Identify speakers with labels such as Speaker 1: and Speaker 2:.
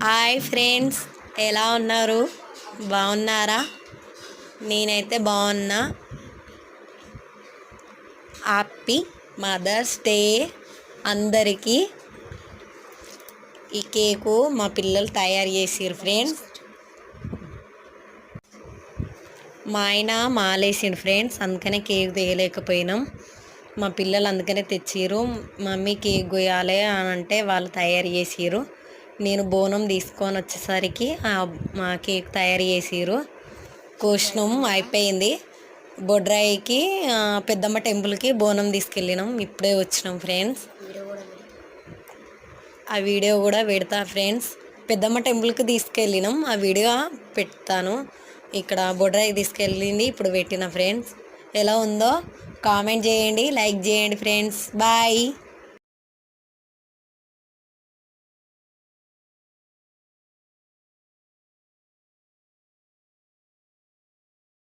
Speaker 1: Hi friends, ఎలా ఉన్నారు? బాగున్నారా? నేనైతే బాగున్నా. హ్యాపీ మదర్స్ డే అందరికీ. ఈ కేకు మా పిల్లలు తయారు చేసిర్రు ఫ్రెండ్స్. మా ఆయన మాలేసిండు ఫ్రెండ్స్, అందుకనే కేక్ తీయలేకపోయినాం. మా పిల్లలు అందుకనే తెచ్చిర్రు. మమ్మీ కేక్ కొయ్యాలి అని అంటే వాళ్ళు తయారు చేసిర్రు. నేను బోనం తీసుకొని వచ్చేసరికి మా కేక్ తయారు చేసిర్రు. కోసినాం, అయిపోయింది. బొడ్రాయికి పెద్దమ్మ టెంపుల్కి బోనం తీసుకెళ్ళినాం. ఇప్పుడే వచ్చినాం ఫ్రెండ్స్. ఆ వీడియో కూడా పెడతా ఫ్రెండ్స్. పెద్దమ్మ టెంపుల్కి తీసుకెళ్ళినాం, ఆ వీడియో పెడతాను. ఇక్కడ బొడ్రాయికి తీసుకెళ్ళింది ఇప్పుడు పెట్టిన ఫ్రెండ్స్. ఎలా ఉందో కామెంట్ చేయండి, లైక్ చేయండి ఫ్రెండ్స్. బాయ్.